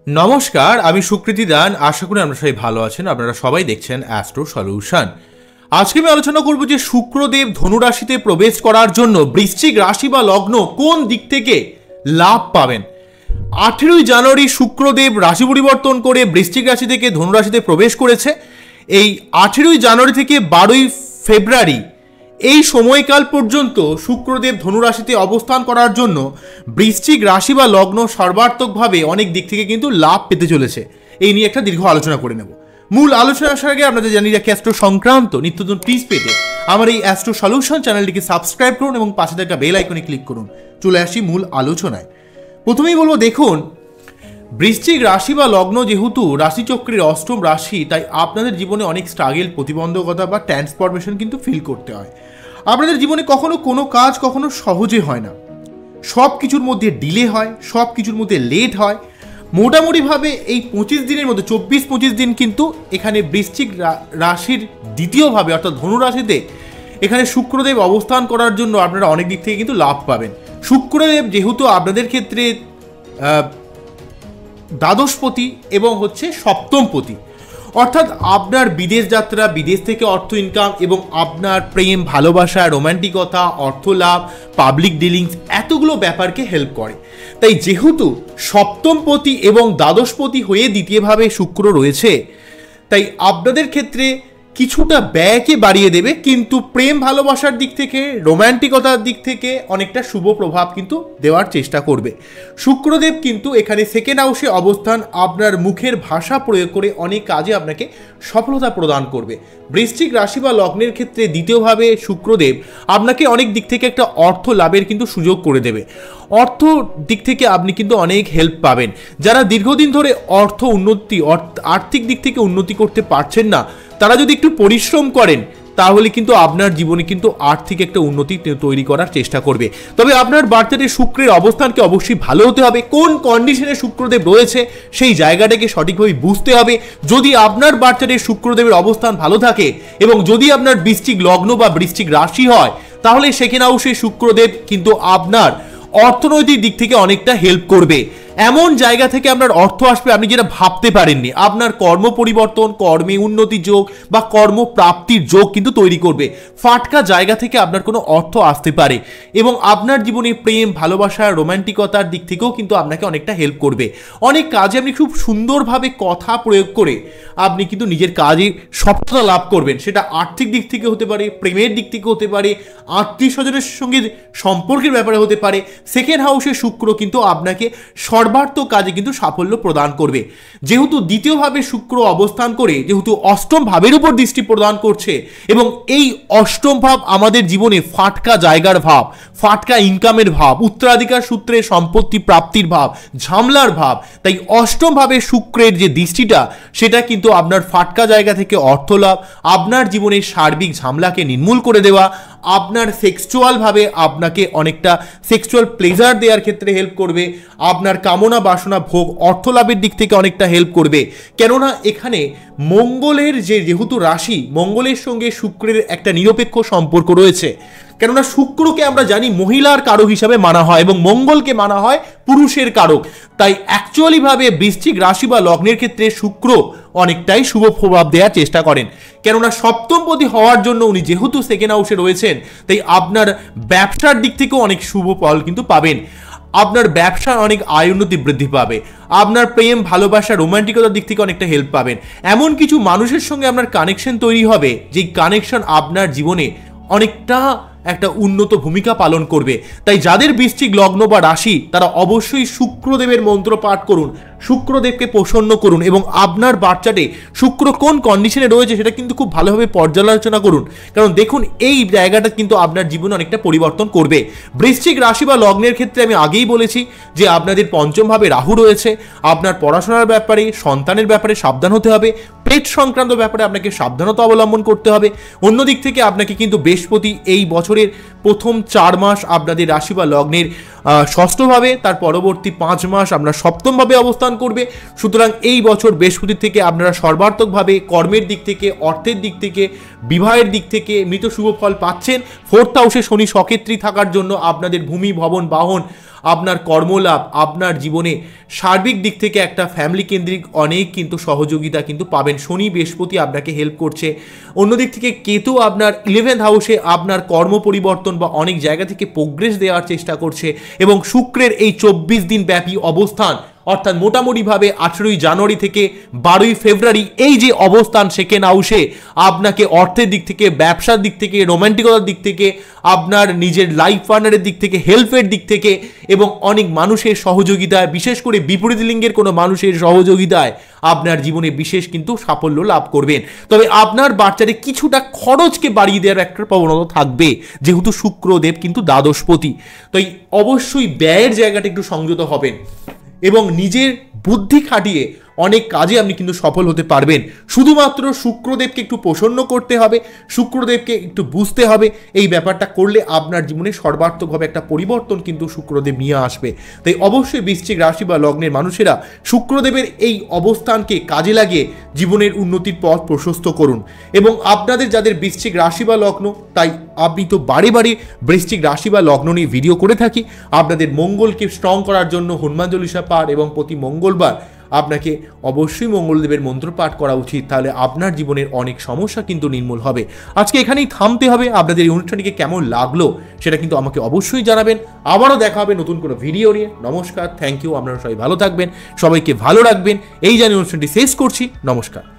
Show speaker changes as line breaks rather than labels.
नमस्कार आमी सुकृति दान आशा करी आपनारा सबाई भालो आछेन। आपनारा सबाई देखछेन एस्ट्रो सल्यूशन। आज के आलोचना करब जे शुक्रदेव धनु राशिते प्रवेश करार जोन्नो वृश्चिक राशि बा लग्न कोन दिक थेके लाभ पाबेन। 18 জানুয়ারি शुक्रदेव राशि परिवर्तन करे वृश्चिक राशि थेके धनु राशिते प्रवेश करेছে। এই 18 জানুয়ারি থেকে 12 ফেব্রুয়ারি এই সময়কাল পর্যন্ত শুক্রদেব ধনু রাশিতে অবস্থান করার জন্য বৃশ্চিক রাশি বা লগ্ন সর্বাত্মকভাবে অনেক দিক থেকে কিন্তু লাভ পেতে চলেছে। এই নিয়ে একটা দীর্ঘ আলোচনা করে নেব। মূল আলোচনা আসার আগে আপনাদের জানিয়ে রাখি অ্যাস্ট্রো সংক্রান্ত নিত্যনতুন টিপস পেতে আমার এই অ্যাস্ট্রো সলিউশন চ্যানেলটিকে সাবস্ক্রাইব করুন এবং পাশে থাকা বেল আইকনে ক্লিক করুন। চলে আসি মূল আলোচনায়। প্রথমেই বলবো, দেখুন বৃশ্চিক রাশি বা লগ্ন যেহেতু রাশিচক্রের অষ্টম রাশি, তাই আপনাদের জীবনে অনেক স্ট্রাগল, প্রতিবন্ধকতা বা ট্রান্সফরমেশন কিন্তু ফিল করতে হয়। আপনাদের জীবনে কখনো কোনো কাজ কখনো সহজে হয় না, সব কিছুর মধ্যে ডিলে হয়, সব কিছুর মধ্যে লেট হয়। মোটামুটিভাবে এই 25 দিনের মধ্যে 24-25 দিন কিন্তু এখানে বৃশ্চিক রাশির দ্বিতীয়ভাবে অর্থাৎ ধনু রাশিতে এখানে শুক্রদেব অবস্থান করার জন্য আপনারা অনেক দিক থেকে কিন্তু লাভ পাবেন। শুক্রদেব যেহেতু আপনাদের ক্ষেত্রে দ্বাদশপতি এবং সপ্তমপতি, অর্থাৎ আপনার বিদেশ যাত্রা, বিদেশ থেকে অর্থ ইনকাম এবং আপনার প্রেম, ভালোবাসা, রোম্যান্টিকতা, অর্থ লাভ, পাবলিক ডিলিংস এতগুলো ব্যাপারকে হেল্প করে। তাই যেহেতু সপ্তমপতি এবং দ্বাদশপতি হয়ে দ্বিতীয়ভাবে শুক্র রয়েছে, তাই আপনাদের ক্ষেত্রে কিছুটা ব্যয়কে বাড়িয়ে দেবে, কিন্তু প্রেম ভালোবাসার দিক থেকে, রোম্যান্টিকতার দিক থেকে অনেকটা শুভ প্রভাব কিন্তু দেওয়ার চেষ্টা করবে। শুক্রদেব কিন্তু এখানে সেকেন্ড হাউসে অবস্থান আপনার মুখের ভাষা প্রয়োগ করে অনেক কাজে আপনাকে সফলতা প্রদান করবে। বৃশ্চিক রাশি বা লগ্নের ক্ষেত্রে দ্বিতীয়ভাবে শুক্রদেব আপনাকে অনেক দিক থেকে একটা অর্থ লাভের কিন্তু সুযোগ করে দেবে। অর্থ দিক থেকে আপনি কিন্তু অনেক হেল্প পাবেন। যারা দীর্ঘদিন ধরে অর্থ উন্নতি, আর্থিক দিক থেকে উন্নতি করতে পারছেন না, তারা যদি একটু পরিশ্রম করেন তাহলে কিন্তু আপনার জীবনে কিন্তু আর্থিক একটা উন্নতি তৈরি করার চেষ্টা করবে। তবে আপনার বার্থডে শুক্রের অবস্থানকে অবশ্যই ভালো হতে হবে। কোন কন্ডিশনে শুক্রদেব রয়েছে সেই জায়গাটাকে সঠিকভাবে বুঝতে হবে। যদি আপনার বার্থডে শুক্রদেবের অবস্থান ভালো থাকে এবং যদি আপনার বৃশ্চিক লগ্ন বা বৃশ্চিক রাশি হয়, তাহলে সেখানে অবশ্যই শুক্রদেব কিন্তু আপনার অর্থনৈতিক দিক থেকে অনেকটা হেল্প করবে। এমন জায়গা থেকে আপনার অর্থ আসবে আপনি যেটা ভাবতে পারেননি। আপনার কর্ম পরিবর্তন, কর্মে উন্নতি যোগ বা কর্মপ্রাপ্তির যোগ কিন্তু তৈরি করবে। ফাটকা জায়গা থেকে আপনার কোনো অর্থ আসতে পারে এবং আপনার জীবনে প্রেম, ভালোবাসা, রোম্যান্টিকতার দিক থেকেও কিন্তু আপনাকে অনেকটা হেল্প করবে। অনেক কাজে আপনি খুব সুন্দরভাবে কথা প্রয়োগ করে আপনি কিন্তু নিজের কাজে সফলতা লাভ করবেন। সেটা আর্থিক দিক থেকে হতে পারে, প্রেমের দিক থেকে হতে পারে, আত্মীয় স্বজনের সঙ্গে সম্পর্কের ব্যাপারে হতে পারে। সেকেন্ড হাউসে শুক্র কিন্তু আপনাকে সর্বার্থক কাজে কিন্তু সাফল্য প্রদান করবে। যেহেতু দ্বিতীয়ভাবে শুক্র অবস্থান করে যেহেতু অষ্টম ভাবের উপর দৃষ্টি প্রদান করছে এবং এই অষ্টম ভাব আমাদের জীবনে ফাটকা জায়গার ভাব, ফাটকা ইনকামের ভাব, উত্তরাধিকার সূত্রে সম্পত্তি প্রাপ্তির ভাব, ঝামেলার ভাব। তাই অষ্টম ভাবে শুক্রের যে দৃষ্টিটা সেটা কিন্তু আপনার ফাটকা জায়গা থেকে অর্থ লাভ, আপনার জীবনের সার্বিক ঝামেলাকে নির্মূল করে দেওয়া, আপনার সেক্সুয়ালভাবে আপনাকে অনেকটা সেক্সুয়াল প্লেজার দেওয়ার ক্ষেত্রে হেল্প করবে, আপনার কামনা বাসনা ভোগ অর্থ লাভের দিক থেকে অনেকটা হেল্প করবে। কেননা এখানে মঙ্গলের যেহেতু রাশি, মঙ্গলের সঙ্গে শুক্রের একটা নিরপেক্ষ সম্পর্ক রয়েছে। কেননা শুক্রকে আমরা জানি মহিলার কারক হিসাবে মানা হয় এবং মঙ্গলকে মানা হয় পুরুষের কারক। তাই অ্যাকচুয়ালি ভাবে বৃশ্চিক রাশি বা লগ্নের ক্ষেত্রে শুক্র অনেকটাই শুভ প্রভাব দেওয়ার চেষ্টা করেন। কেননা সপ্তমপতি হওয়ার জন্য উনি যেহেতু সেকেন্ড হাউসে রয়েছেন, তাই আপনার ব্যবসার দিক থেকেও অনেক শুভ ফল কিন্তু পাবেন। আপনার ব্যবসার অনেক আয় উন্নতি বৃদ্ধি পাবে, আপনার প্রেম, ভালোবাসা, রোম্যান্টিকতার দিক থেকে অনেকটা হেল্প পাবেন। এমন কিছু মানুষের সঙ্গে আপনার কানেকশন তৈরি হবে, যেই কানেকশন আপনার জীবনে অনেকটা একটা উন্নত ভূমিকা পালন করবে। তাই যাদের বৃশ্চিক লগ্ন বা রাশি, তারা অবশ্যই শুক্রদেবের মন্ত্র পাঠ করুন, শুক্রদেবকে প্রসন্ন করুন এবং আপনার বাচ্চাটে শুক্র কোন কন্ডিশনে রয়েছে সেটা কিন্তু খুব ভালোভাবে পর্যালোচনা করুন। কারণ দেখুন এই জায়গাটা কিন্তু আপনার জীবনে অনেকটা পরিবর্তন করবে। বৃশ্চিক রাশি বা লগ্নের ক্ষেত্রে আমি আগেই বলেছি যে আপনাদের পঞ্চমভাবে রাহু রয়েছে। আপনার পড়াশোনার ব্যাপারে, সন্তানের ব্যাপারে সাবধান হতে হবে, পেট সংক্রান্ত ব্যাপারে আপনাকে সাবধানতা অবলম্বন করতে হবে। অন্যদিক থেকে আপনাকে কিন্তু বৃহস্পতি এই বছরের প্রথম 4 মাস আপনাদের রাশি বা লগ্নের ষষ্ঠভাবে, তার পরবর্তী 5 মাস আমরা সপ্তমভাবে অবস্থান করবে। সুতরাং এই বছর বৃহস্পতির থেকে আপনারা সর্বার্থকভাবে কর্মের দিক থেকে, অর্থের দিক থেকে, বিবাহের দিক থেকে মৃত শুভ ফল পাচ্ছেন। 4th হাউসে শনি সক্ষেত্রী থাকার জন্য আপনাদের ভূমি, ভবন, বাহন আপনার কর্মলাভ, আপনার জীবনে সার্বিক দিক থেকে একটা ফ্যামিলি কেন্দ্রিক অনেক কিন্তু সহযোগিতা কিন্তু পাবেন। শনি বৃহস্পতি আপনাকে হেল্প করছে। অন্যদিক থেকে কেতু আপনার 11th হাউসে আপনার কর্ম পরিবর্তন বা অনেক জায়গা থেকে প্রোগ্রেস দেওয়ার চেষ্টা করছে। এবং শুক্রের এই 24 দিন ব্যাপী অবস্থান, অর্থাৎ মোটামুটিভাবে 18ই জানুয়ারি থেকে 12ই ফেব্রুয়ারি এই যে অবস্থান সেকেন্ড হাউসে আপনাকে অর্থের দিক থেকে, ব্যবসার দিক থেকে, রোম্যান্টিকতার দিক থেকে, আপনার নিজের লাইফ পার্টনারের দিক থেকে, হেল্পের দিক থেকে এবং অনেক মানুষের সহযোগিতায়, বিশেষ করে বিপরীত লিঙ্গের কোনো মানুষের সহযোগিতায় আপনার জীবনে বিশেষ কিন্তু সাফল্য লাভ করবেন। তবে আপনার বাচ্চারে কিছুটা খরচকে বাড়িয়ে দেওয়ার একটা প্রবণতা থাকবে, যেহেতু শুক্রদেব কিন্তু দ্বাদশপতি। তাই অবশ্যই ব্যয়ের জায়গাটা একটু সংযত হবেন এবং নিজের বুদ্ধি খাটিয়ে অনেক কাজে আপনি কিন্তু সফল হতে পারবেন। শুধুমাত্র শুক্রদেবকে একটু প্রসন্ন করতে হবে, শুক্রদেবকে একটু বুঝতে হবে। এই ব্যাপারটা করলে আপনার জীবনে সর্বাত্মকভাবে একটা পরিবর্তন কিন্তু শুক্রদেব নিয়ে আসবে। তাই অবশ্যই বৃশ্চিক রাশি বা লগ্নের মানুষেরা শুক্রদেবের এই অবস্থানকে কাজে লাগিয়ে জীবনের উন্নতির পথ প্রশস্ত করুন। এবং আপনাদের যাদের বৃশ্চিক রাশি বা লগ্ন, তাই আপনি তো বারে বারে বৃশ্চিক রাশি বা লগ্ন নিয়ে ভিডিও করে থাকি। আপনাদের মঙ্গলকে স্ট্রং করার জন্য হনুমান চল্লিশা পাঠ এবং প্রতি মঙ্গলবার আপনাকে অবশ্যই মঙ্গলদেবের মন্ত্র পাঠ করা উচিত। তাহলে আপনার জীবনের অনেক সমস্যা কিন্তু নির্মূল হবে। আজকে এখানেই থামতে হবে। আপনাদের এই অনুষ্ঠানটিকে কেমন লাগলো সেটা কিন্তু আমাকে অবশ্যই জানাবেন। আবারও দেখা হবে নতুন কোনো ভিডিও নিয়ে। নমস্কার, থ্যাংক ইউ। আপনারা সবাই ভালো থাকবেন, সবাইকে ভালো রাখবেন এই জানিয়ে অনুষ্ঠানটি শেষ করছি। নমস্কার।